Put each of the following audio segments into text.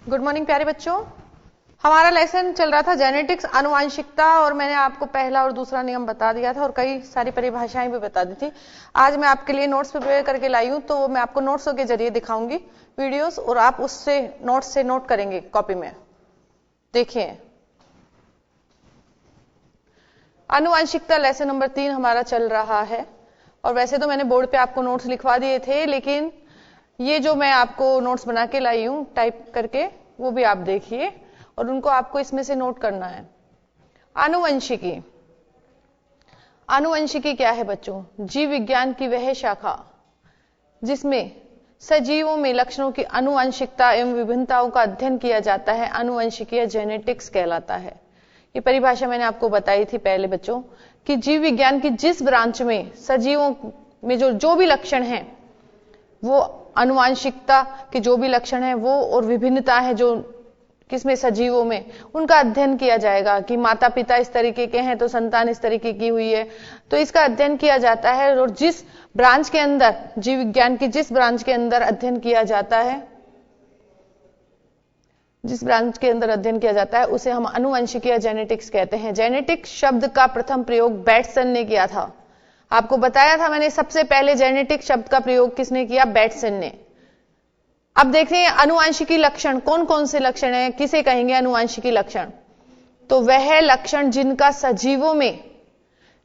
Good morning प्यारे बच्चों। हमारा लेसन चल रहा था जेनेटिक्स, आनुवांशिकता, और मैंने आपको पहला और दूसरा नियम बता दिया था और कई सारी परिभाषाएं भी बता दी थी। आज मैं आपके लिए नोट्स प्रिपेयर करके लाई हूं, तो मैं आपको नोट्सों के जरिए दिखाऊंगी वीडियोस, और आप उससे नोट्स से नोट करेंगे कॉपी में। देखिए, आनुवांशिकता लेसन नंबर 3 हमारा चल रहा है। और वैसे तो मैंने बोर्ड पे आपको नोट्स लिखवा दिए थे, लेकिन ये जो मैं आपको नोट्स बना के लाई हूं टाइप करके, वो भी आप देखिए और उनको आपको इसमें से नोट करना है। आनुवंशिकी। आनुवंशिकी क्या है बच्चों? जीव विज्ञान की वह शाखा जिसमें सजीवों में लक्षणों की आनुवंशिकता एवं विभिन्नताओं का अध्ययन किया जाता है, आनुवंशिकी या जेनेटिक्स कहलाता है। ये परिभाषा मैंने आपको बताई थी पहले बच्चों कि जीव विज्ञान की जिस ब्रांच में सजीवों में जो भी लक्षण हैं, वो आनुवंशिकता के जो भी लक्षण हैं वो, और विभिन्नता है जो किसमें, सजीवों में, उनका अध्ययन किया जाएगा कि माता पिता इस तरीके के हैं तो संतान इस तरीके की हुई है, तो इसका अध्ययन किया जाता है। और जिस ब्रांच के अंदर, जीव विज्ञान की जिस ब्रांच के अंदर अध्ययन किया जाता है, जिस ब्रांच के अंदर अध्ययन किया जाता है उसे हम आनुवंशिकी या जेनेटिक्स कहते हैं। जेनेटिक्स शब्द का प्रथम प्रयोग बैटसन ने किया था। आपको बताया था मैंने, सबसे पहले जेनेटिक्स शब्द का प्रयोग किसने किया? बैटसन ने। अब देखते हैं आनुवंशिकी लक्षण कौन कौन से लक्षण हैं, किसे कहेंगे आनुवंशिकी लक्षण? तो वह लक्षण जिनका सजीवों में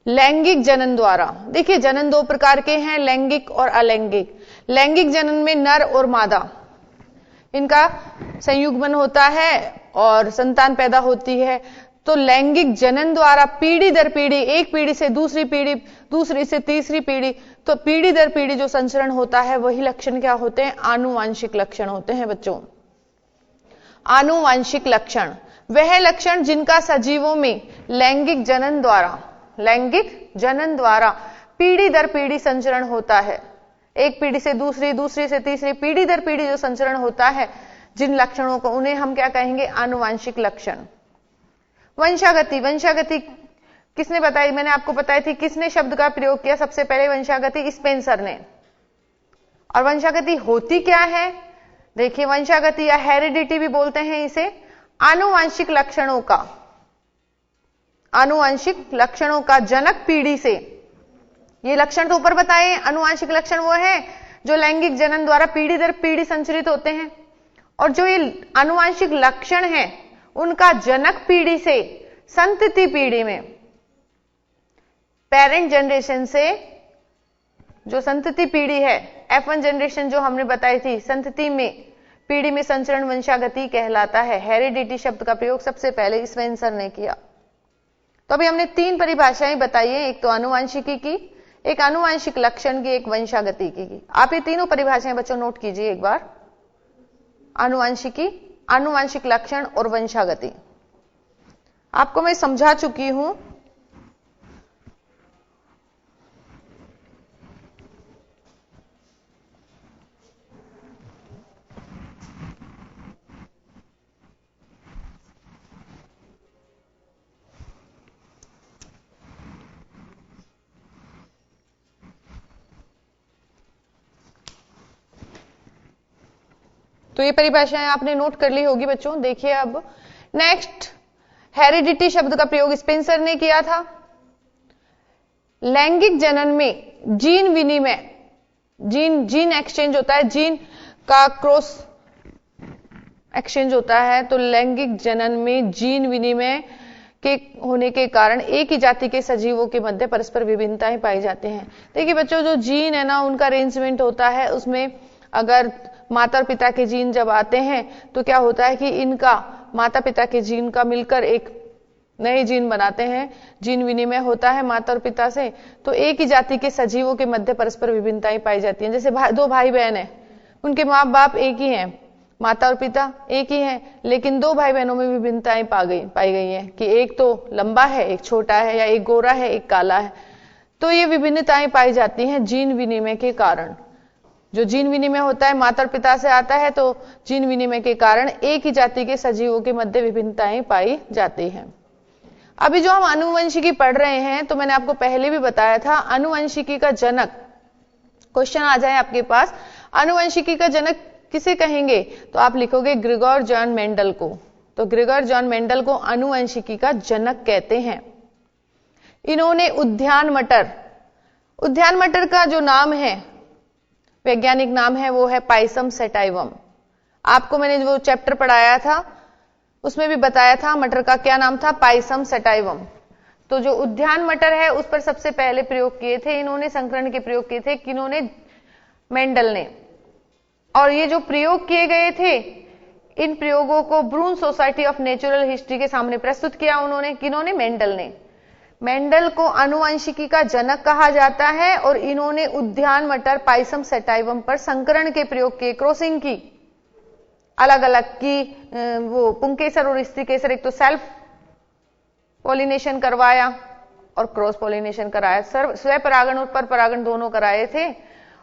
लैंगिक जनन द्वारा, देखिए जनन दो प्रकार के हैं, लैंगिक और अलैंगिक। लैंगिक जनन में नर और मादा, इनका संयुग्मन होता है और संतान पैदा होती है। तो लैंगिक जनन द्वारा पीढ़ी दर पीढ़ी, एक पीढ़ी से दूसरी पीढ़ी, दूसरी से तीसरी पीढ़ी, तो पीढ़ी दर पीढ़ी जो संचरण होता है वही लक्षण क्या होते हैं? आनुवंशिक लक्षण होते हैं बच्चों। आनुवंशिक लक्षण वह लक्षण जिनका सजीवों में लैंगिक जनन द्वारा पीढ़ी दर पीढ़ी संचरण होता है। एक पीढ़ी से दूसरी, दूसरी से तीसरी, पीढ़ी दर पीढ़ी जो संचरण होता है, जिन लक्षणों को, उन्हें हम क्या कहेंगे? आनुवंशिक लक्षण। वंशागति। वंशागति किसने बताई? मैंने आपको बताई थी। किसने शब्द का प्रयोग किया सबसे पहले? वंशागति स्पेंसर ने। और वंशागति होती क्या है? देखिए, वंशागति या हेरिडिटी भी बोलते हैं इसे, आनुवंशिक लक्षणों का जनक पीढ़ी से, ये लक्षण तो ऊपर बताए, आनुवंशिक लक्षण वो है जो लैंगिक जनन द्वारा पीढ़ी दर पीढ़ी संचरित होते हैं, और जो ये आनुवंशिक लक्षण हैं उनका जनक पीढ़ी से संतति पीढ़ी में, पेरेंट जनरेशन से जो संतति पीढ़ी है, F1 जनरेशन जो हमने बताई थी, संतति में पीढ़ी में संचरण वंशागति कहलाता है। हेरिडिटी शब्द का प्रयोग सबसे पहले स्पेंसर ने किया। तो अभी हमने 3 परिभाषाएं बताई है, एक तो आनुवंशिकी की, एक आनुवंशिक लक्षण की, एक वंशागति की। आप ये तीनों परिभाषाएं बच्चों नोट कीजिए एक बार। आनुवंशिकी, आनुवंशिक लक्षण और वंशागति आपको मैं समझा चुकी हूं। तो ये परिभाषाएं आपने नोट कर ली होगी बच्चों। देखिए अब नेक्स्ट, हेरिडिटी शब्द का प्रयोग स्पेंसर ने किया था। लैंगिक जनन में जीन विनिमय, जीन एक्सचेंज होता है, जीन का क्रॉस एक्सचेंज होता है। तो लैंगिक जनन में जीन विनिमय के होने के कारण एक ही जाति के सजीवों के मध्य परस्पर विभिन्नताएं पाई जाती हैं। देखिए बच्चों, जो जीन है ना, उनका अरेंजमेंट होता है, उसमें अगर माता और पिता के जीन जब आते हैं तो क्या होता है कि इनका माता पिता के जीन का मिलकर एक नए जीन बनाते हैं, जीन विनिमय होता है माता और पिता से, तो एक ही जाति के सजीवों के मध्य परस्पर विभिन्नताएं पाई जाती हैं। जैसे दो भाई बहन हैं, उनके माँ बाप एक ही हैं, माता और पिता एक ही हैं, लेकिन 2 भाई बहनों में विभिन्नताएं पाई गई हैं कि एक तो लंबा है, एक छोटा है, या एक गोरा है, एक काला है। तो ये विभिन्नताएं पाई जाती हैं जीन विनिमय के कारण। जो जीन विनिमय होता है माता और पिता से आता है, तो जीन विनिमय के कारण एक ही जाति के सजीवों के मध्य विभिन्नताएं पाई जाती हैं। अभी जो हम आनुवंशिकी पढ़ रहे हैं, तो मैंने आपको पहले भी बताया था, आनुवंशिकी का जनक, क्वेश्चन आ जाए आपके पास, आनुवंशिकी का जनक किसे कहेंगे? तो आप लिखोगे ग्रेगोर जॉन मेंडल को। तो ग्रेगोर जॉन मेंडल को आनुवंशिकी का जनक कहते हैं। इन्होंने उद्यान मटर का जो नाम है, वैज्ञानिक नाम है, वो है पाइसम सेटाइवम। आपको मैंने वो चैप्टर पढ़ाया था उसमें भी बताया था मटर का क्या नाम था, पाइसम सेटाइवम। तो जो उद्यान मटर है उस पर सबसे पहले प्रयोग किए थे इन्होंने, संकरण के प्रयोग किए थे किन्होंने? मेंडल ने। और ये जो प्रयोग किए गए थे, इन प्रयोगों को ब्रून सोसाइटी ऑफ नेचुरल हिस्ट्री के सामने प्रस्तुत किया उन्होंने। किन्होंने? मेंडल ने। मेंडल को आनुवंशिकी का जनक कहा जाता है और इन्होंने उद्यान मटर पाइसम सेटाइवम पर संकरण के प्रयोग किए, क्रॉसिंग की, अलग अलग की, वो पुंकेसर और स्त्री केसर, एक तो सेल्फ पॉलिनेशन करवाया और क्रॉस पॉलिनेशन कराया, स्व परागण और पर परागण दोनों कराए थे।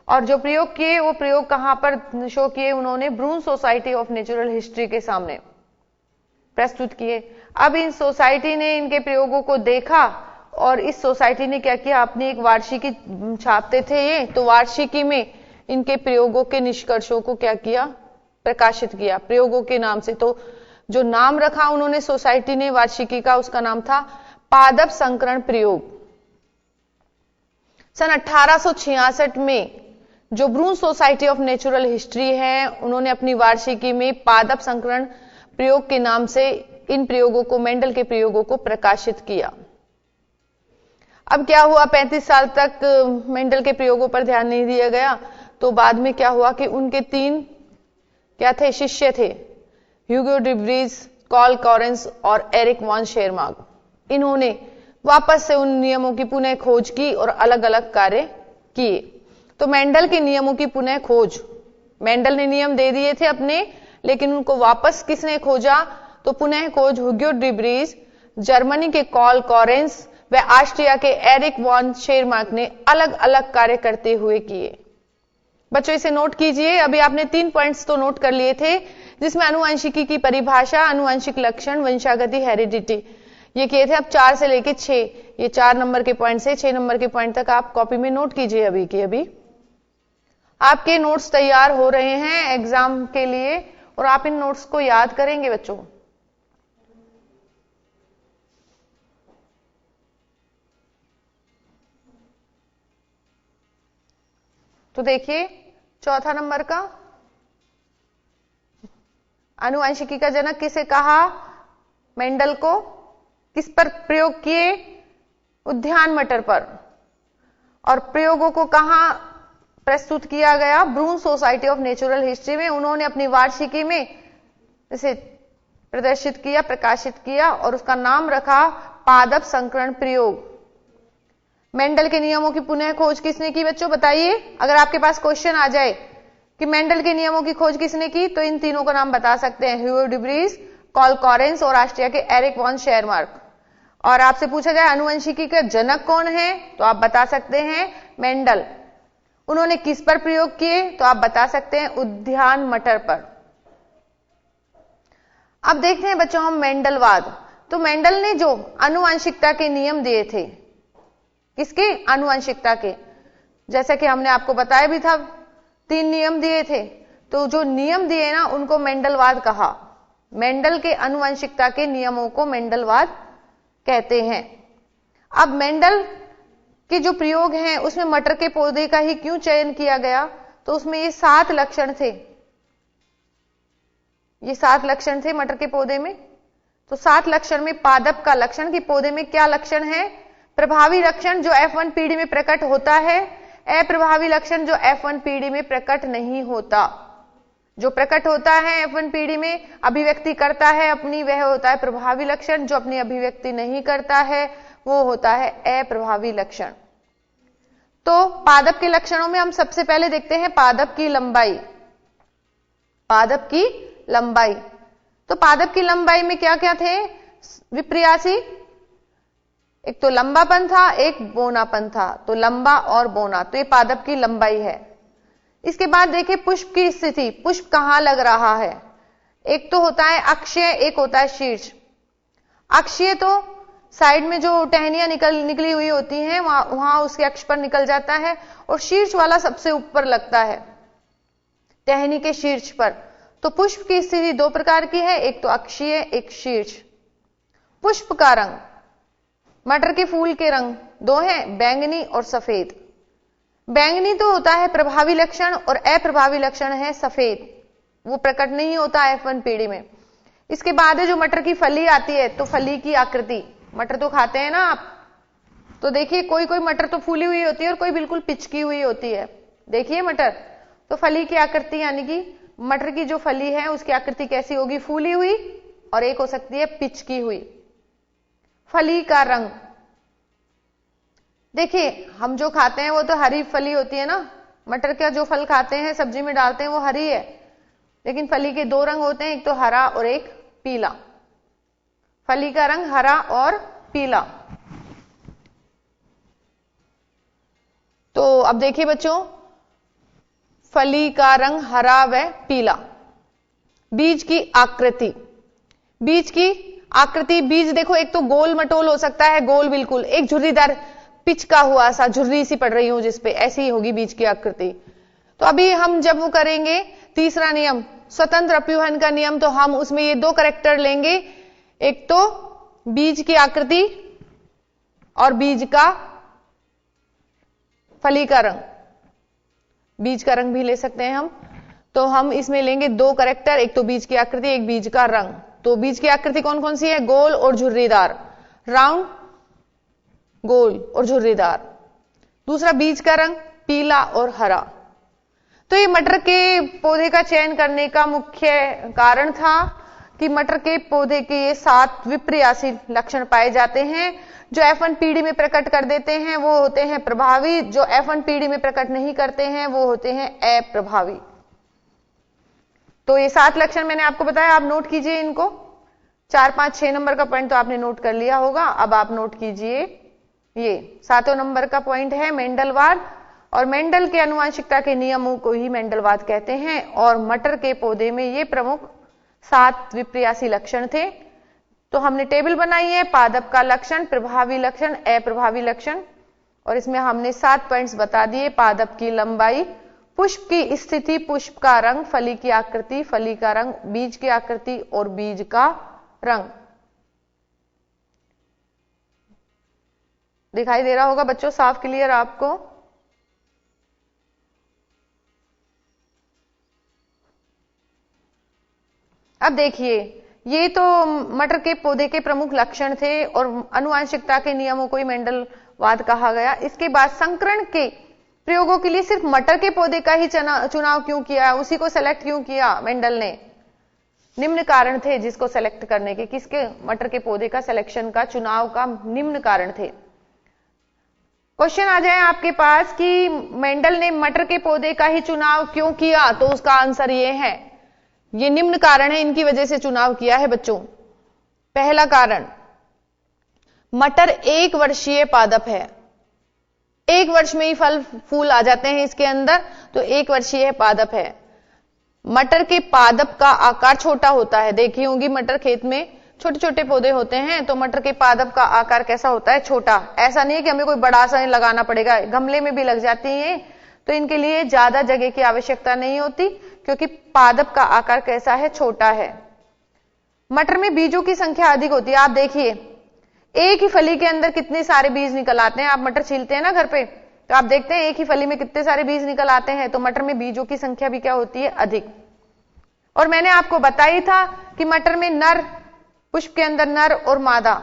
और जो प्रयोग किए वो प्रयोग कहां पर शो किए उन्होंने? ब्रून सोसाइटी ऑफ नेचुरल हिस्ट्री के सामने प्रस्तुत किए। अब इन सोसाइटी ने इनके प्रयोगों को देखा और इस सोसाइटी ने क्या किया, अपनी एक वार्षिकी छापते थे ये, तो वार्षिकी में इनके प्रयोगों के निष्कर्षों को क्या किया? प्रकाशित किया प्रयोगों के नाम से। तो जो नाम रखा उन्होंने सोसाइटी ने वार्षिकी का, उसका नाम था पादप संकरण प्रयोग। सन 1866 में जो ब्रून सोसाइटी ऑफ नेचुरल हिस्ट्री है, उन्होंने अपनी वार्षिकी में पादप संकरण प्रयोग के नाम से इन प्रयोगों को, मेंडल के प्रयोगों को प्रकाशित किया। अब क्या हुआ, 35 साल तक मेंडल के प्रयोगों पर ध्यान नहीं दिया गया। तो बाद में क्या हुआ कि उनके 3 क्या थे? शिष्य थे, Hugo de Vries, Carl Correns और एरिक वॉन शेरमार्क। इन्होंने वापस से उन नियमों की पुनः खोज की और अलग अलग कार्य किए। तो मेंडल के नियमों की पुनः खोज, मेंडल ने नियम दे दिए थे अपने, लेकिन उनको वापस किसने खोजा? तो पुनः खोज ह्यूगो डी व्रीज, जर्मनी के कार्ल कॉरेंस व ऑस्ट्रिया के एरिक वॉन शेरमार्क ने अलग अलग कार्य करते हुए किए। बच्चों इसे नोट कीजिए। अभी आपने 3 पॉइंट्स तो नोट कर लिए थे, जिसमें आनुवंशिकी की परिभाषा, आनुवंशिक लक्षण, वंशागति, हेरिडिटी, ये किए थे। अब 4 से लेके 6, ये 4 नंबर के पॉइंट से 6 नंबर के पॉइंट तक आप कॉपी में नोट कीजिए। अभी के अभी आपके नोट्स तैयार हो रहे हैं एग्जाम के लिए और आप इन नोट्स को याद करेंगे बच्चों। तो देखिए चौथा नंबर का, आनुवंशिकी का जनक किसे कहा? मेंडल को। किस पर प्रयोग किए? उद्यान मटर पर। और प्रयोगों को कहां प्रस्तुत किया गया? ब्रून सोसाइटी ऑफ नेचुरल हिस्ट्री में। उन्होंने अपनी वार्षिकी में इसे प्रदर्शित किया, प्रकाशित किया और उसका नाम रखा पादप संकरण प्रयोग। मेंडल के नियमों की पुनः खोज किसने की बच्चों? बताइए। अगर आपके पास क्वेश्चन आ जाए कि मेंडल के नियमों की खोज किसने की, तो इन तीनों का नाम बता सकते हैं, Hugo de Vries, Carl Correns और ऑस्ट्रिया के एरिक वॉन शेरमार्क। और आपसे पूछा जाए आनुवंशिकी का जनक कौन है, तो आप बता सकते हैं मेंडल। उन्होंने किस पर प्रयोग किए, तो आप बता सकते हैं उद्यान मटर पर। अब देखते हैं बच्चों हम मेंडलवाद। तो मेंडल ने जो आनुवंशिकता के नियम दिए थे, किसके? आनुवंशिकता के। जैसा कि हमने आपको बताया भी था, 3 नियम दिए थे। तो जो नियम दिए ना, उनको मेंडलवाद कहा। मेंडल के आनुवंशिकता के नियमों को मेंडलवाद कहते हैं। अब मेंडल के जो प्रयोग हैं उसमें मटर के पौधे का ही क्यों चयन किया गया? तो उसमें ये 7 लक्षण थे, ये 7 लक्षण थे मटर के पौधे में। तो 7 लक्षण में पादप का लक्षण कि पौधे में क्या लक्षण है? प्रभावी लक्षण जो F1 पीढ़ी में प्रकट होता है, अप्रभावी लक्षण जो F1 पीढ़ी में प्रकट नहीं होता। जो प्रकट होता है F1 पीढ़ी में, अभिव्यक्ति करता है अपनी, वह होता है प्रभावी लक्षण। जो अपनी अभिव्यक्ति नहीं करता है वो होता है अप्रभावी लक्षण। तो पादप के लक्षणों में हम सबसे पहले देखते हैं पादप की लंबाई। पादप की लंबाई, तो पादप की लंबाई में क्या क्या थे? विपर्यासी, एक तो लंबापन था, एक बोनापन था। तो लंबा और बोना, तो ये पादप की लंबाई है। इसके बाद देखिए पुष्प की स्थिति, पुष्प कहां लग रहा है? एक तो होता है अक्षीय, एक होता है शीर्ष। अक्षीय तो साइड में जो टहनियां निकली हुई होती हैं वहां उसके अक्ष पर निकल जाता है, और शीर्ष वाला सबसे ऊपर लगता है। टहनी के शीर्ष पर। तो पुष्प की स्थिति दो प्रकार की है, एक तो अक्षीय, एक शीर्ष। पुष्प का रंग, मटर के फूल के रंग दो हैं, बैंगनी और सफेद। बैंगनी तो होता है प्रभावी लक्षण और अप्रभावी लक्षण है सफेद, वो प्रकट नहीं होता F1 पीढ़ी में। इसके बाद है जो मटर की फली आती है, तो फली की आकृति, मटर तो खाते हैं ना आप, तो देखिए कोई कोई मटर तो फूली हुई होती है और कोई बिल्कुल पिचकी हुई होती है। देखिए मटर, तो फली की आकृति यानी कि मटर की जो फली है उसकी आकृति कैसी होगी, फूली हुई, और एक हो सकती है पिचकी हुई। फली का रंग, देखिए हम जो खाते हैं वो तो हरी फली होती है ना, मटर का जो फल खाते हैं सब्जी में डालते हैं वो हरी है, लेकिन फली के दो रंग होते हैं, एक तो हरा और एक पीला। फली का रंग हरा और पीला। तो अब देखिए बच्चों, फली का रंग हरा व पीला। बीज की आकृति, बीज की आकृति, बीज देखो एक तो गोल मटोल हो सकता है, गोल बिल्कुल, एक झुर्रीदार पिचका हुआ सा झुर्री सी पड़ रही हो जिसपे, ऐसी ही होगी बीज की आकृति। तो अभी हम जब वो करेंगे तीसरा नियम, स्वतंत्र अप्यूहन का नियम, तो हम उसमें ये दो कैरेक्टर लेंगे, एक तो बीज की आकृति और बीज का फली का रंग, बीज का रंग भी ले सकते हैं हम। तो हम इसमें लेंगे दो कैरेक्टर, एक तो बीज की आकृति, एक बीज का रंग। तो बीज की आकृति कौन कौन सी है, गोल और झुर्रीदार, राउंड, गोल और झुर्रीदार। दूसरा बीज का रंग पीला और हरा। तो ये मटर के पौधे का चयन करने का मुख्य कारण था कि मटर के पौधे के ये 7 विपर्यासी लक्षण पाए जाते हैं। जो F1 पीढ़ी में प्रकट कर देते हैं वो होते हैं प्रभावी, जो F1 पीढ़ी में प्रकट नहीं करते हैं वो होते हैं अप्रभावी। तो ये 7 लक्षण मैंने आपको बताया, आप नोट कीजिए इनको। 4, 5, 6 नंबर का पॉइंट तो आपने नोट कर लिया होगा, अब आप नोट कीजिए ये 7वें नंबर का पॉइंट है मेंडलवाद, और मेंडल के आनुवंशिकता के नियमों को ही मेंडलवाद कहते हैं। और मटर के पौधे में ये प्रमुख 7 विपर्यासी लक्षण थे। तो हमने टेबल बनाई है, पादप का लक्षण, प्रभावी लक्षण, अप्रभावी लक्षण, और इसमें हमने 7 पॉइंट्स बता दिए। पादप की लंबाई, पुष्प की स्थिति, पुष्प का रंग, फली की आकृति, फली का रंग, बीज की आकृति और बीज का रंग। दिखाई दे रहा होगा बच्चों, साफ क्लियर आपको? अब देखिए, ये तो मटर के पौधे के प्रमुख लक्षण थे और आनुवंशिकता के नियमों को ही मेंडलवाद कहा गया। इसके बाद संकरण के प्रयोगों के लिए सिर्फ मटर के पौधे का ही चुनाव क्यों किया, उसी को सेलेक्ट क्यों किया मेंडल ने? निम्न कारण थे जिसको सेलेक्ट करने के, किसके, मटर के पौधे का सिलेक्शन का, चुनाव का निम्न कारण थे। क्वेश्चन आ जाए आपके पास कि मेंडल ने मटर के पौधे का ही चुनाव क्यों किया, तो उसका आंसर ये है, ये निम्न कारण है, इनकी वजह से चुनाव किया है बच्चों। पहला कारण, मटर 1 वर्षीय पादप है, 1 वर्ष में ही फल फूल आ जाते हैं इसके अंदर, तो 1 वर्षीय पादप है। मटर के पादप का आकार छोटा होता है, देखी होंगी मटर खेत में छोटे छोटे पौधे होते हैं, तो मटर के पादप का आकार कैसा होता है, छोटा। ऐसा नहीं है कि हमें कोई बड़ा सा लगाना पड़ेगा, गमले में भी लग जाती है, तो इनके लिए ज्यादा जगह की आवश्यकता नहीं होती, क्योंकि पादप का आकार कैसा है, छोटा है। मटर में बीजों की संख्या अधिक होती है। आप देखिए, एक ही फली के अंदर कितने सारे बीज निकल आते हैं। आप मटर छीलते हैं ना घर पे, तो आप देखते हैं एक ही फली में कितने सारे बीज निकल आते हैं। तो मटर में बीजों की संख्या भी क्या होती है, अधिक। और मैंने आपको बताई था कि मटर में नर, पुष्प के अंदर नर और मादा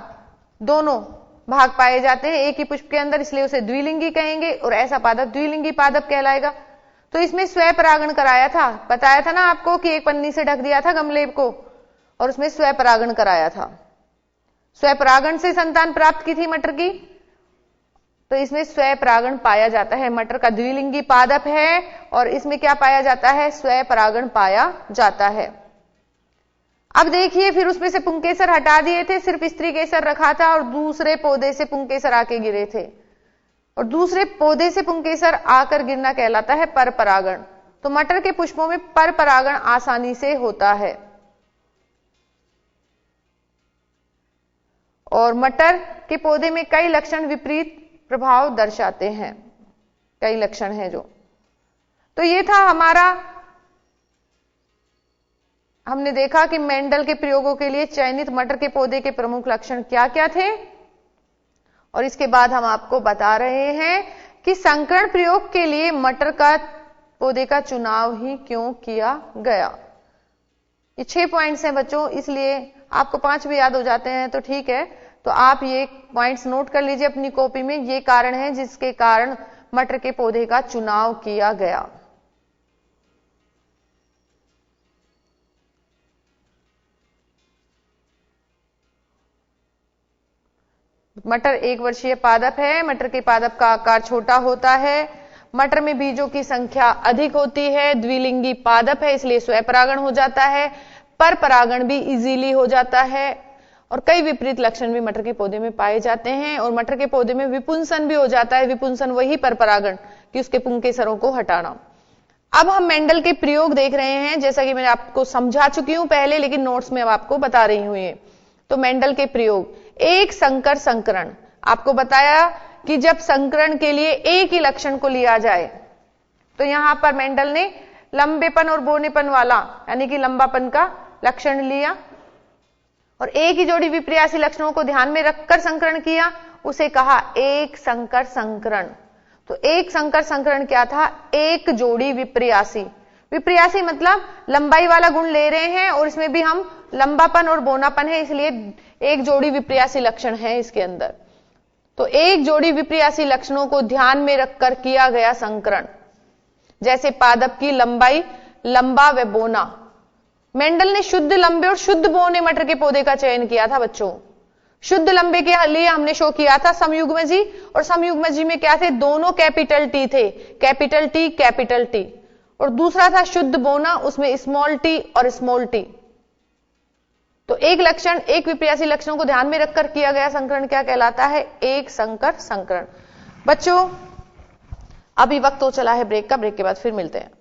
दोनों भाग पाए जाते हैं एक ही पुष्प के अंदर, इसलिए उसे द्विलिंगी कहेंगे, और ऐसा पादप द्विलिंगी पादप कहलाएगा। तो इसमें स्वपरागण कराया था, बताया था ना आपको कि एक पन्नी से ढक दिया था गमले को और उसमें स्वपरागण कराया था। स्वपरागण से संतान प्राप्त की थी मटर की, तो इसमें स्वपरागण पाया जाता है। मटर का द्विलिंगी पादप है और इसमें क्या पाया जाता है, स्वपरागण पाया जाता है। अब देखिए, फिर उसमें से पुंकेसर हटा दिए थे, सिर्फ स्त्री केसर रखा था और दूसरे पौधे से पुंकेसर आके गिरे थे, और दूसरे पौधे से पुंकेसर आकर गिरना कहलाता है परपरागण। तो मटर के पुष्पों में परपरागण आसानी से होता है। और मटर के पौधे में कई लक्षण विपरीत प्रभाव दर्शाते हैं, कई लक्षण हैं जो। तो ये था हमारा हमने देखा कि मेंडल के प्रयोगों के लिए चयनित मटर के पौधे के प्रमुख लक्षण क्या क्या थे, और इसके बाद हम आपको बता रहे हैं कि संकरण प्रयोग के लिए मटर का पौधे का चुनाव ही क्यों किया गया। ये 6 पॉइंट्स हैं बच्चों, इसलिए आपको 5 भी याद हो जाते हैं तो ठीक है, तो आप ये पॉइंट्स नोट कर लीजिए अपनी कॉपी में। ये कारण है जिसके कारण मटर के पौधे का चुनाव किया गया। मटर 1 वर्षीय पादप है। मटर के पादप का आकार छोटा होता है। मटर में बीजों की संख्या अधिक होती है। द्विलिंगी पादप है इसलिए स्वपरागण हो जाता है। पर परागण भी इजीली हो जाता है। और कई विपरीत लक्षण भी मटर के पौधे में पाए जाते हैं। और मटर के पौधे में विपुंसन भी हो जाता है। विपुंसन वही पर परागण कि उसके पुंकेसरों को हटाना। अब हम मेंडल के प्रयोग देख रहे हैं, जैसा कि मैंने आपको समझा चुकी हूं पहले, लेकिन नोट्स में अब आपको बता रही हूं। ये तो मेंडल के प्रयोग, एक संकर संकरण। आपको बताया कि जब संकरण के लिए एक ही लक्षण को लिया जाए, तो यहां पर मेंडल ने लंबेपन और बौनेपन वाला यानी कि लंबापन का लक्षण लिया और एक ही जोड़ी विपर्यासी लक्षणों को ध्यान में रखकर संकरण किया, उसे कहा एक संकर संकरण। तो एक संकर संकरण क्या था? एक जोड़ी विपर्यासी। विपर्यासी मतलब लंबाई वाला गुण ले रहे हैं और इसमें भी हम लंबापन और बौनापन है, इसलिए एक जोड़ी विपर्यासी लक्षण है इसके अंदर। तो एक जोड़ी विपर्यासी लक्षणों को ध्यान में रखकर किया गया संकरण, जैसे पादप की लंबाई, लंबा व बौना। मेंडल ने शुद्ध लंबे और शुद्ध बौने मटर के पौधे का चयन किया था बच्चों। शुद्ध लंबे के लिए हमने शो किया था समयुग्मजी, और समयुग्मजी में क्या थे? दोनों कैपिटल टी थे, कैपिटल टी कैपिटल टी। और दूसरा था शुद्ध बौना, उसमें स्मॉल टी और स्मॉल टी। तो एक लक्षण, एक विपर्यासी लक्षणों को ध्यान में रखकर किया गया संकरण क्या कहलाता है? एक संकर संकरण। बच्चों अभी वक्त तो चला है ब्रेक का, ब्रेक के बाद फिर मिलते हैं।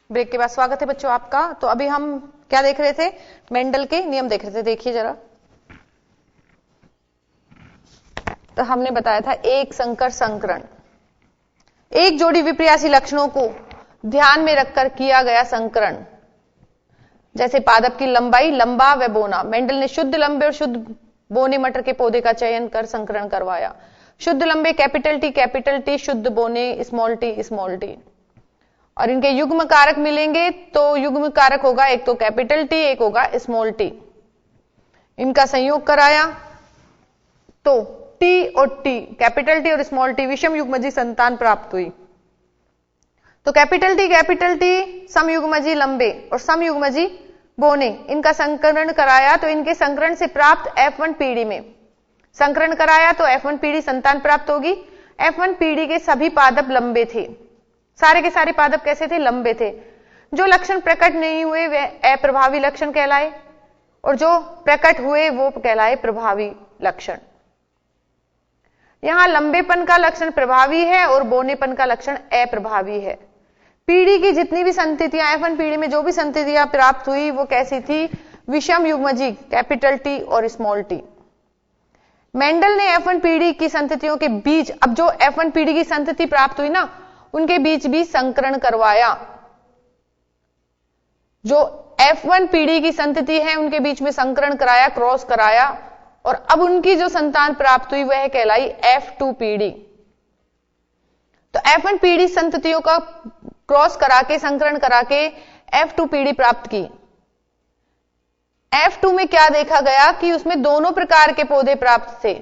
ब्रेक के बाद स्वागत है बच्चों आपका। तो अभी हम क्या देख रहे थे? मेंडल के नियम देख रहे थे। देखिए जरा, तो हमने बताया था एक संकर संकरण, एक जोड़ी विपर्यासी लक्षणों को ध्यान में रखकर किया गया संकरण, जैसे पादप की लंबाई, लंबा व बौना। मेंडल ने शुद्ध लंबे और शुद्ध बौने मटर के पौधे का चयन कर संकरण करवाया। शुद्ध लंबे कैपिटल टी, शुद्ध बौने स्मॉल टी। और इनके युग्म कारक मिलेंगे, तो युग्म कारक होगा एक तो कैपिटल टी, एक होगा स्मॉल टी। इनका संयोग कराया तो टी और टी, कैपिटल टी और स्मॉल टी विषम युग्मजी संतान प्राप्त हुई। तो कैपिटल टी समयुग्मजी लंबे और समयुग्मजी बौने, इनका संकरण कराया तो इनके संकरण से प्राप्त F1 पीढ़ी में संकरण कराया तो F1 पीढ़ी संतान प्राप्त होगी। F1 पीढ़ी के सभी पादप लंबे थे, सारे के सारे पादप कैसे थे? लंबे थे। जो लक्षण प्रकट नहीं हुए वे अप्रभावी लक्षण कहलाए, और जो प्रकट हुए वो कहलाए प्रभावी लक्षण। यहां लंबेपन का लक्षण प्रभावी है और बौनेपन का लक्षण अप्रभावी है। पीढ़ी की जितनी भी संततियां, F1 पीढ़ी में जो भी संततियां प्राप्त हुई वो कैसी थी? विषम युग्मजी कैपिटल टी और स्मॉल टी। मेंडल ने F1 पीढ़ी की संततियों के बीच, अब जो F1 पीढ़ी की संतति प्राप्त हुई ना, उनके बीच भी संकरण करवाया। जो F1 पीढ़ी की संतति है उनके बीच में संकरण कराया, क्रॉस कराया, और अब उनकी जो संतान प्राप्त हुई वह कहलाई F2 पीढ़ी। तो F1 पीढ़ी संततियों का क्रॉस करा के, संकरण करा के F2 पीढ़ी प्राप्त की। F2 में क्या देखा गया कि उसमें दोनों प्रकार के पौधे प्राप्त थे,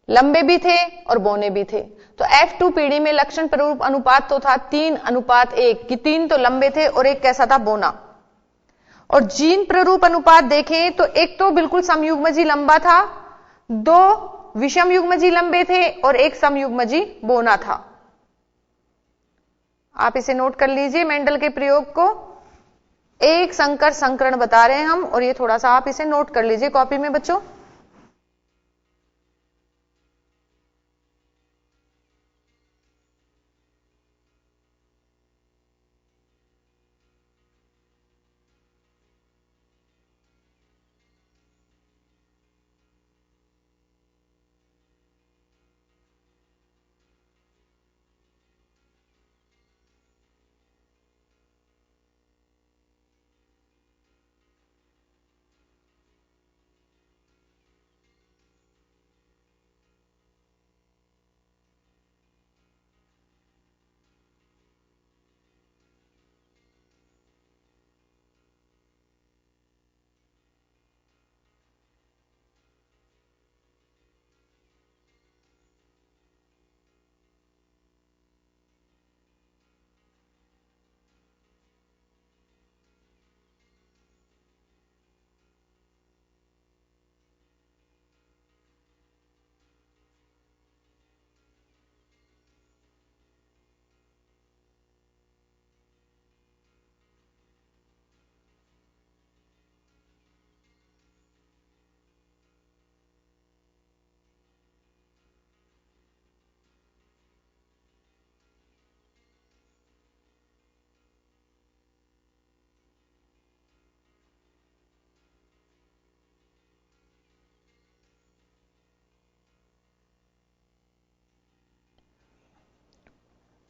लंबे भी थे और बौने भी थे। तो F2 पीढ़ी में लक्षण प्ररूप अनुपात तो था 3:1 कि 3 तो लंबे थे और एक कैसा था, बोना। और जीन प्ररूप अनुपात देखें तो एक तो बिल्कुल समयुग्मजी लंबा था, 2 विषम युग्मजी लंबे थे और एक समयुग्मजी बोना था। आप इसे नोट कर लीजिए, मेंडल के प्रयोग को एक संकर संकरण बता रहे हैं हम, और ये थोड़ा सा आप इसे नोट कर लीजिए कॉपी में बच्चों।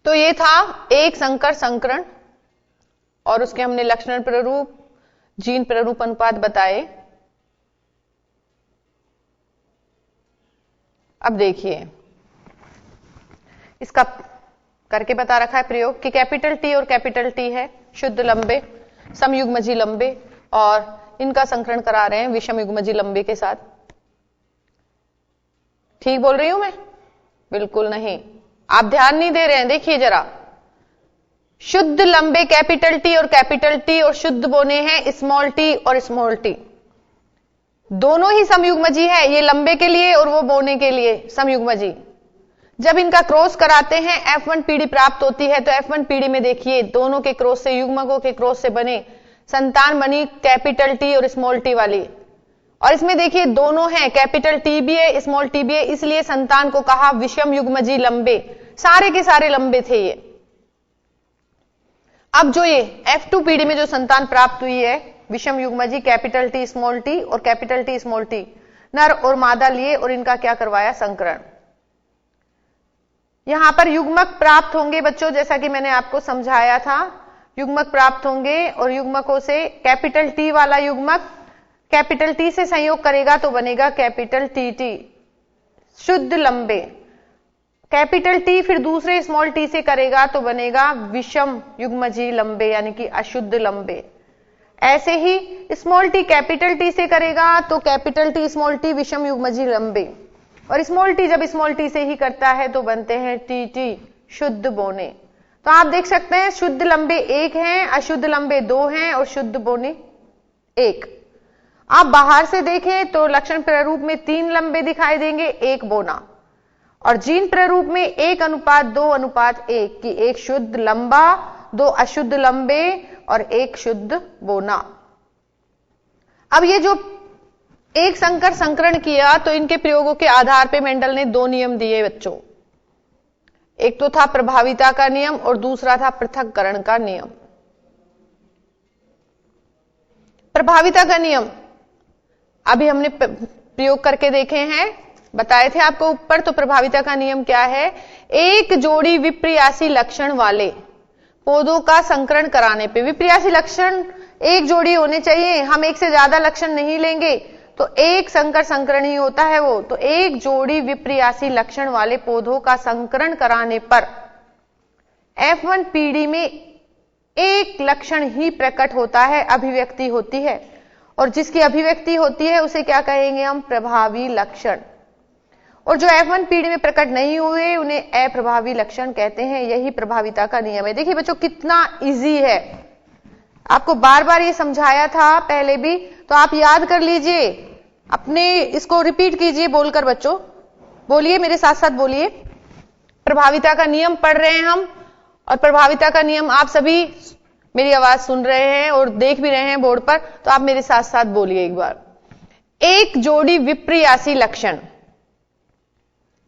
तो ये था एक संकर संकरण, और उसके हमने लक्षण प्ररूप, जीन प्ररूप अनुपात बताए। अब देखिए, इसका करके बता रखा है प्रयोग कि कैपिटल टी और कैपिटल टी है शुद्ध लंबे, समयुग्मजी लंबे, और इनका संकरण करा रहे हैं विषम युग्मजी लंबे के साथ। ठीक बोल रही हूं मैं? बिल्कुल नहीं, आप ध्यान नहीं दे रहे हैं। देखिए जरा, शुद्ध लंबे कैपिटल टी और कैपिटल टी, और शुद्ध बोने हैं स्मॉल टी और स्मॉल टी। दोनों ही समयुग्मजी है, ये लंबे के लिए और वो बोने के लिए समयुग्मजी। जब इनका क्रॉस कराते हैं F1 पीढ़ी प्राप्त होती है। तो F1 पीढ़ी में देखिए दोनों के क्रॉस से, युग्मकों के क्रॉस से बने संतान बनी कैपिटल टी और स्मॉल टी वाली। और इसमें देखिए दोनों हैं, कैपिटल टी भी है स्मॉल टी भी है, इसलिए संतान को कहा विषम युग्मजी लंबे। सारे के सारे लंबे थे ये। अब जो ये F2 पीढ़ी में जो संतान प्राप्त हुई है विषम युग्मजी कैपिटल टी स्मॉल टी और कैपिटल टी स्मॉल टी, नर और मादा लिए और इनका क्या करवाया, संकरण। यहां पर युग्मक प्राप्त होंगे बच्चों, जैसा कि मैंने आपको समझाया था, युग्मक प्राप्त होंगे और युग्मकों से कैपिटल टी वाला युग्मक कैपिटल टी से संयोग करेगा तो बनेगा कैपिटल टी टी शुद्ध लंबे। कैपिटल टी फिर दूसरे स्मॉल टी से करेगा तो बनेगा विषम युग्मजी लंबे, यानी कि अशुद्ध लंबे। ऐसे ही स्मॉल टी कैपिटल टी से करेगा तो कैपिटल टी स्मॉल टी विषम युग्मजी लंबे, और स्मॉल टी जब स्मॉल टी से ही करता है तो बनते हैं टी टी शुद्ध बोने। तो आप देख सकते हैं शुद्ध लंबे 1 हैं, अशुद्ध लंबे 2 हैं और शुद्ध बोने 1। आप बाहर से देखें तो लक्षण प्रारूप में 3 लंबे दिखाई देंगे, 1 बोना, और जीन प्रारूप में 1:2:1 की 1 शुद्ध लंबा, 2 अशुद्ध लंबे और 1 शुद्ध बोना। अब ये जो एक संकर संकरण किया तो इनके प्रयोगों के आधार पे मेंडल ने 2 नियम दिए बच्चों। एक तो था प्रभाविता का नियम और दूसरा था पृथक्करण का नियम। प्रभाविता का नियम अभी हमने प्रयोग करके देखे हैं, बताए थे आपको ऊपर। तो प्रभाविता का नियम क्या है? एक जोड़ी विप्रियासी लक्षण वाले पौधों का संकरण कराने पे, विप्रियासी लक्षण एक जोड़ी होने चाहिए, हम एक से ज्यादा लक्षण नहीं लेंगे, तो एक संकर संकरण ही होता है वो। तो एक जोड़ी विप्रियासी लक्षण वाले पौधों का संकरण कराने पर F1 पीढ़ी में एक लक्षण ही प्रकट होता है, अभिव्यक्ति होती है, और जिसकी अभिव्यक्ति होती है उसे क्या कहेंगे हम? प्रभावी लक्षण। और जो F1 पीढ़ी में प्रकट नहीं हुए उन्हें अप्रभावी लक्षण कहते हैं। यही प्रभाविता का नियम है। देखिए बच्चों कितना इजी है, आपको बार बार ये समझाया था पहले भी, तो आप याद कर लीजिए, अपने इसको रिपीट कीजिए बोलकर। बच्चों बोलिए, मेरे साथ साथ बोलिए। प्रभाविता का नियम पढ़ रहे हैं हम, और प्रभाविता का नियम आप सभी मेरी आवाज सुन रहे हैं और देख भी रहे हैं बोर्ड पर, तो आप मेरे साथ साथ बोलिए एक बार। एक जोड़ी विप्रियासी लक्षण,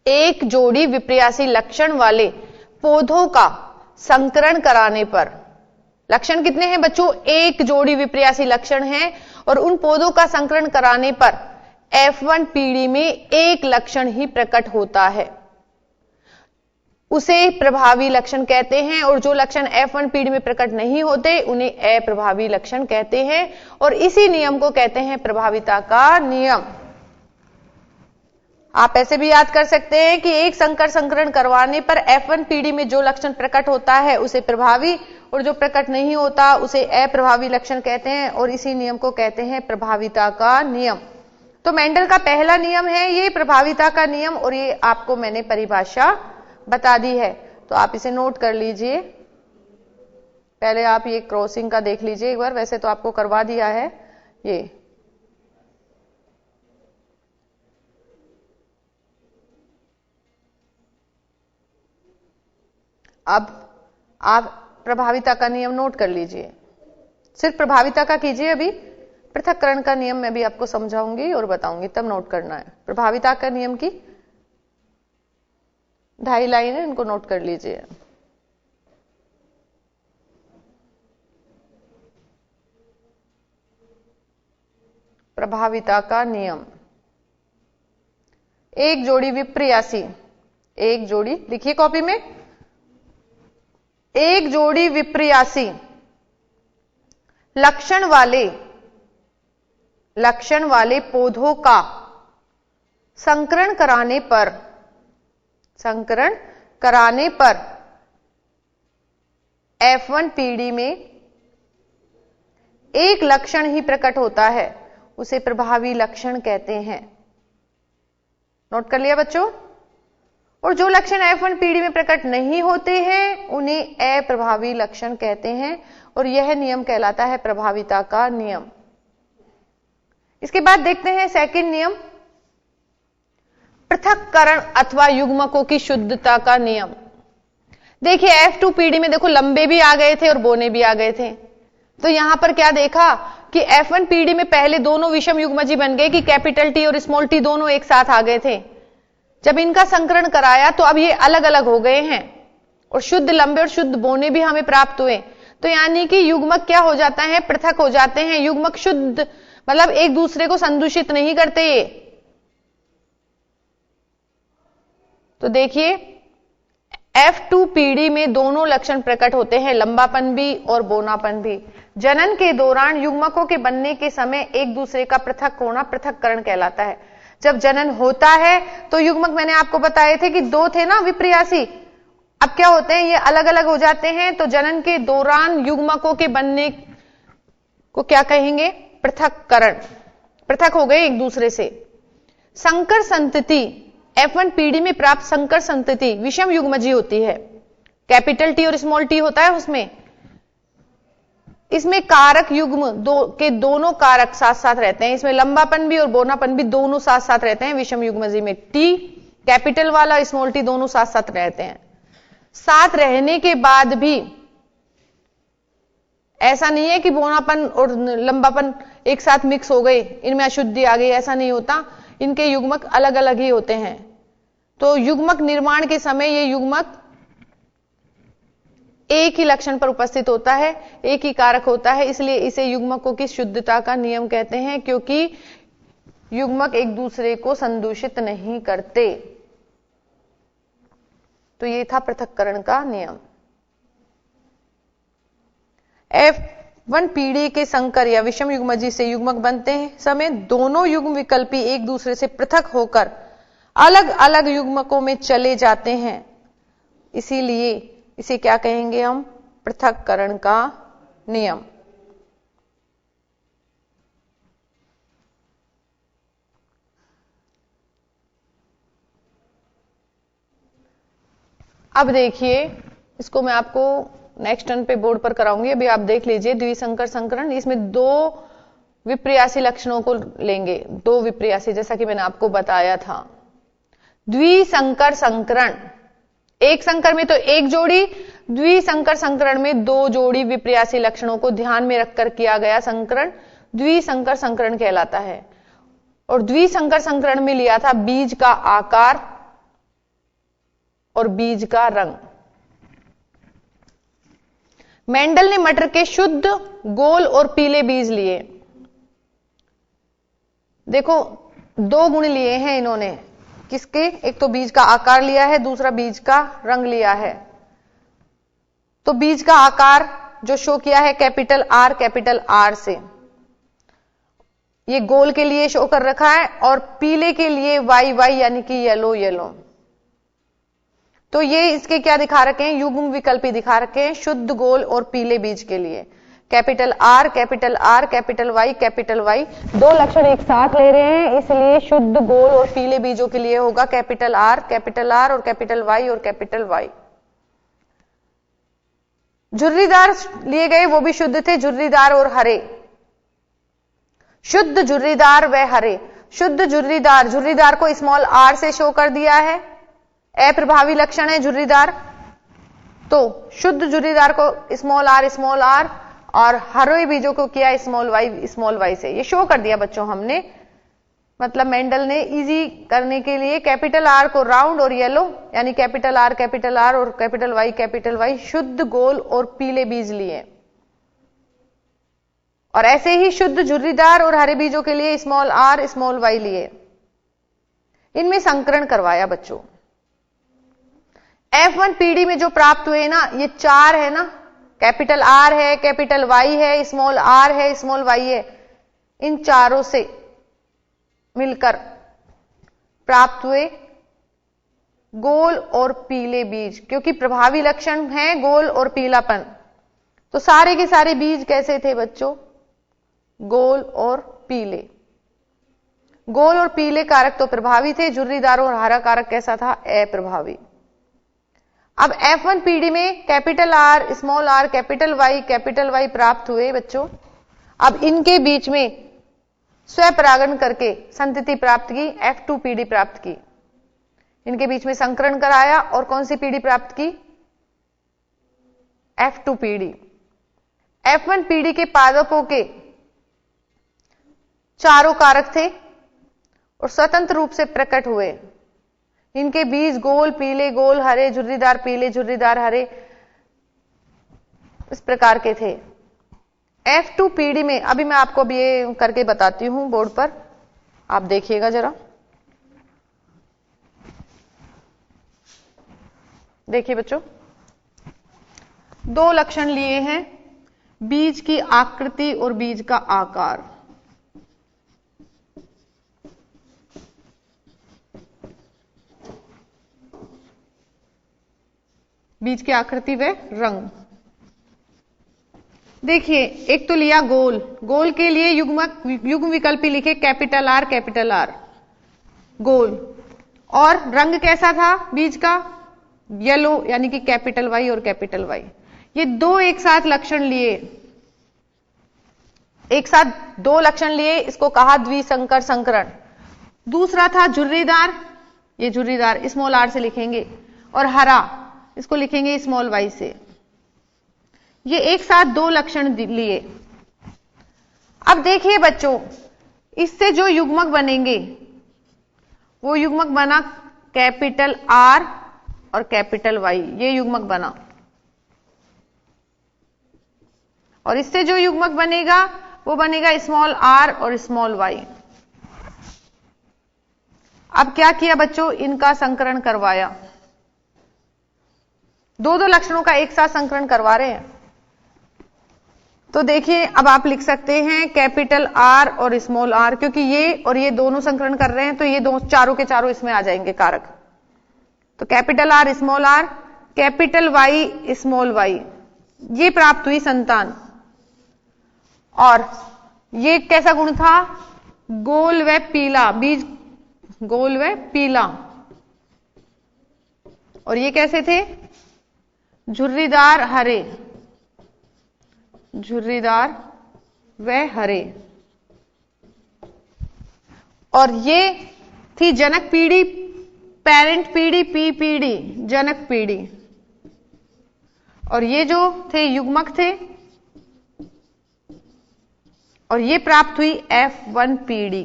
एक जोड़ी विप्रियासी लक्षण वाले पौधों का संकरण कराने पर, लक्षण कितने हैं बच्चों? एक जोड़ी विप्रियासी लक्षण हैं, और उन पौधों का संकरण कराने पर F1 पीढ़ी में एक लक्षण ही प्रकट होता है, उसे प्रभावी लक्षण कहते हैं। और जो लक्षण F1 पीढ़ी में प्रकट नहीं होते उन्हें अप्रभावी लक्षण कहते हैं, और इसी नियम को कहते हैं प्रभाविता का नियम। आप ऐसे भी याद कर सकते हैं कि एक संकर संकरण करवाने पर F1 पीढ़ी में जो लक्षण प्रकट होता है उसे प्रभावी, और जो प्रकट नहीं होता उसे अप्रभावी लक्षण कहते हैं, और इसी नियम को कहते हैं प्रभाविता का नियम। तो मेंडल का पहला नियम है ये प्रभाविता का नियम, और ये आपको मैंने परिभाषा बता दी है, तो आप इसे नोट कर लीजिए। पहले आप ये क्रॉसिंग का देख लीजिए एक बार, वैसे तो आपको करवा दिया है ये। अब आप प्रभाविता का नियम नोट कर लीजिए, सिर्फ प्रभाविता का कीजिए। अभी पृथक्करण का नियम मैं भी आपको समझाऊंगी और बताऊंगी, तब नोट करना है। प्रभाविता का नियम की 2.5 लाइन है, इनको नोट कर लीजिए। प्रभाविता का नियम, एक जोड़ी विप्रियासी, एक जोड़ी लिखिए कॉपी में, एक जोड़ी विप्रियासी लक्षण वाले पौधों का संकरण कराने पर F1 पीढ़ी में एक लक्षण ही प्रकट होता है, उसे प्रभावी लक्षण कहते हैं। नोट कर लिया बच्चों? और जो लक्षण F1 पीढ़ी में प्रकट नहीं होते हैं उन्हें अप्रभावी लक्षण कहते हैं, और यह नियम कहलाता है प्रभाविता का नियम। इसके बाद देखते हैं सेकंड नियम, पृथक्करण अथवा युग्मकों की शुद्धता का नियम। देखिए F2 पीढ़ी में देखो लंबे भी आ गए थे और बोने भी आ गए थे, तो यहां पर क्या देखा कि F1 पीढ़ी में पहले दोनों विषम युग्मजी बन गए कि कैपिटल टी और स्मॉल टी दोनों एक साथ आ गए थे। जब इनका संकरण कराया तो अब ये अलग अलग हो गए हैं, और शुद्ध लंबे और शुद्ध बोने भी हमें प्राप्त हुए। तो यानी कि युग्मक क्या हो जाता है? पृथक हो जाते हैं। युग्मक शुद्ध मतलब एक दूसरे को संदूषित नहीं करते ये। तो देखिए F2 पीढ़ी में दोनों लक्षण प्रकट होते हैं, लंबापन भी और बोनापन भी। जनन के दौरान युग्मकों के बनने के समय एक दूसरे का पृथक होना पृथक्करण कहलाता है। जब जनन होता है तो युग्मक मैंने आपको बताए थे कि 2 थे ना विप्रियासी, अब क्या होते हैं? ये अलग अलग हो जाते हैं। तो जनन के दौरान युग्मकों के बनने को क्या कहेंगे? पृथक्करण। पृथक हो गए एक दूसरे से। संकर संतति, F1 पीढ़ी में प्राप्त संकर संतति विषम युग्मजी होती है। कैपिटल टी और स्मॉल टी होता है उसमें। इसमें कारक युग्म के दोनों कारक साथ साथ रहते हैं। इसमें लंबापन भी और बोनापन भी दोनों साथ साथ रहते हैं विषम युग्मजी में। टी कैपिटल वाला, स्मॉल टी दोनों साथ साथ रहते हैं। साथ रहने के बाद भी ऐसा नहीं है कि बोनापन और लंबापन एक साथ मिक्स हो गए, इनमें अशुद्धि आ गई, ऐसा नहीं होता। इनके युग्मक अलग अलग ही होते हैं। तो युग्मक निर्माण के समय ये युग्मक एक ही लक्षण पर उपस्थित होता है, एक ही कारक होता है, इसलिए इसे युग्मकों की शुद्धता का नियम कहते हैं। क्योंकि युग्मक एक दूसरे को संदूषित नहीं करते। तो ये था पृथक्करण का नियम। F1 पीढ़ी के संकर या विषम युग्मजीव से युग्मक बनते हैं समय दोनों युग्म विकल्पी एक दूसरे से पृथक होकर अलग अलग युग्मकों में चले जाते हैं, इसीलिए इसे क्या कहेंगे हम? पृथक्करण का नियम। अब देखिए, इसको मैं आपको नेक्स्ट टर्न पे बोर्ड पर कराऊंगी, अभी आप देख लीजिए। द्विसंकर संकरण, इसमें दो विपर्यासी लक्षणों को लेंगे, दो विपर्यासी, जैसा कि मैंने आपको बताया था। द्विसंकर संकरण, एक संकर में तो एक जोड़ी, द्विसंकर संकरण में दो जोड़ी विपर्यासी लक्षणों को ध्यान में रखकर किया गया संकरण द्विसंकर संकरण कहलाता है। और द्विसंकर संकरण में लिया था बीज का आकार और बीज का रंग। मेंडल ने मटर के शुद्ध गोल और पीले बीज लिए। देखो, दो गुण लिए हैं इन्होंने, किसके? एक तो बीज का आकार लिया है, दूसरा बीज का रंग लिया है। तो बीज का आकार जो शो किया है कैपिटल आर से, ये गोल के लिए शो कर रखा है, और पीले के लिए वाई यानी कि येलो। तो ये इसके क्या दिखा रखे हैं? युग्म विकल्पी दिखा रखे हैं शुद्ध गोल और पीले बीज के लिए। कैपिटल आर कैपिटल वाई, दो लक्षण एक साथ ले रहे हैं, इसलिए शुद्ध गोल और पीले बीजों के लिए होगा कैपिटल आर और कैपिटल वाई। झुर्रीदार लिए गए, वो भी शुद्ध थे, झुर्रीदार और हरे। शुद्ध झुर्रीदार व हरे। शुद्ध झुर्रीदार को स्मॉल आर से शो कर दिया है, अप्रभावी लक्षण है झुर्रीदार। तो शुद्ध झुर्रीदार को स्मॉल आर और हरे बीजों को किया स्मॉल वाई से। ये शो कर दिया बच्चों हमने, मतलब मेंडल ने इजी करने के लिए कैपिटल आर को राउंड और येलो, यानी कैपिटल आर और कैपिटल वाई शुद्ध गोल और पीले बीज लिए। और ऐसे ही शुद्ध झुर्रीदार और हरे बीजों के लिए स्मॉल आर स्मॉल वाई लिए। इनमें संकरण करवाया बच्चों। F1 पीढ़ी में जो प्राप्त हुए ना, ये चार है ना, कैपिटल आर है, कैपिटल वाई है, स्मॉल आर है, स्मॉल वाई है, इन चारों से मिलकर प्राप्त हुए गोल और पीले बीज, क्योंकि प्रभावी लक्षण है गोल और पीलापन। तो सारे के सारे बीज कैसे थे बच्चों? गोल और पीले। गोल और पीले कारक तो प्रभावी थे, झुर्रीदार और हरा कारक कैसा था? अप्रभावी। अब F1 पीढ़ी में कैपिटल आर कैपिटल वाई प्राप्त हुए बच्चों। अब इनके बीच में स्वपरागण करके संतति प्राप्त की, F2 पीढ़ी प्राप्त की। इनके बीच में संकरण कराया और कौन सी पीढ़ी प्राप्त की? F2 पीढ़ी। F1 पीढ़ी के पादपों के चारों कारक थे और स्वतंत्र रूप से प्रकट हुए। इनके बीज गोल पीले गोल हरे, झुर्रीदार पीले झुर्रीदार हरे, इस प्रकार के थे। F2 पीढ़ी में अभी मैं आपको भी ये करके बताती हूं बोर्ड पर, आप देखिएगा जरा। देखिए बच्चों, दो लक्षण लिए हैं, बीज की आकृति और बीज का आकार। बीज की आकृति व रंग। देखिए, एक तो लिया गोल, गोल के लिए युग्म विकल्पी लिखे कैपिटल आर गोल, और रंग कैसा था बीज का? येलो, यानी कि कैपिटल वाई और कैपिटल वाई। ये दो एक साथ लक्षण लिए, एक साथ दो लक्षण लिए, इसको कहा द्विसंकर संकरण। दूसरा था झुर्रीदार, ये झुर्रीदार स्मॉल आर से लिखेंगे, और हरा इसको लिखेंगे स्मॉल वाई से। ये एक साथ दो लक्षण लिए। अब देखिए बच्चों, इससे जो युग्मक बनेंगे वो युग्मक बना कैपिटल आर और कैपिटल वाई, ये युग्मक बना। और इससे जो युग्मक बनेगा वो बनेगा स्मॉल आर और स्मॉल वाई। अब क्या किया बच्चों, इनका संकरण करवाया, दो दो लक्षणों का एक साथ संकरण करवा रहे हैं। तो देखिए अब आप लिख सकते हैं कैपिटल आर और स्मॉल आर, क्योंकि ये और ये दोनों संकरण कर रहे हैं तो ये दो चारों के चारों इसमें आ जाएंगे कारक। तो capital R small r, capital Y small y, ये प्राप्त हुई संतान। और ये कैसा गुण था, गोल व पीला, बीज गोल व पीला। और ये कैसे थे, झुर्रीदार हरे, झुर्रीदार व हरे। और ये थी जनक पीढ़ी, पेरेंट पीढ़ी, पी पीढ़ी, जनक पीढ़ी। और ये जो थे युग्मक थे, और ये प्राप्त हुई F1 पीढ़ी।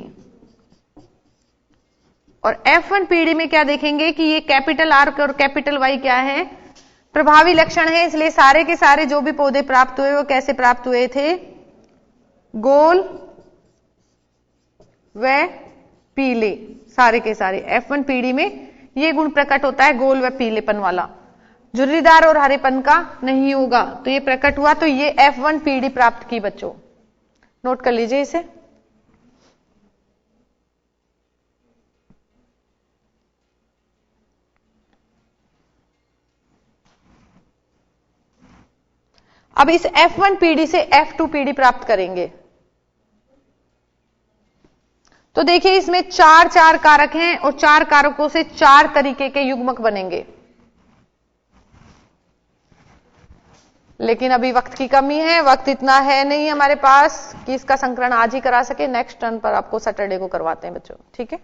और F1 पीढ़ी में क्या देखेंगे कि ये कैपिटल आर और कैपिटल वाई क्या है, प्रभावी लक्षण है। इसलिए सारे के सारे जो भी पौधे प्राप्त हुए वो कैसे प्राप्त हुए थे, गोल व पीले, सारे के सारे। F1 पीढ़ी में ये गुण प्रकट होता है, गोल व पीलेपन वाला, झुर्रीदार और हरेपन का नहीं होगा। तो ये प्रकट हुआ, तो ये F1 पीढ़ी प्राप्त की बच्चों, नोट कर लीजिए इसे। अब इस F1 पीढ़ी से F2 पीढ़ी प्राप्त करेंगे। तो देखिए इसमें चार चार कारक हैं और चार कारकों से चार तरीके के युग्मक बनेंगे। लेकिन अभी वक्त की कमी है, वक्त इतना है नहीं हमारे पास कि इसका संकलन आज ही करा सके। नेक्स्ट टर्न पर आपको सैटरडे को करवाते हैं बच्चों, ठीक है।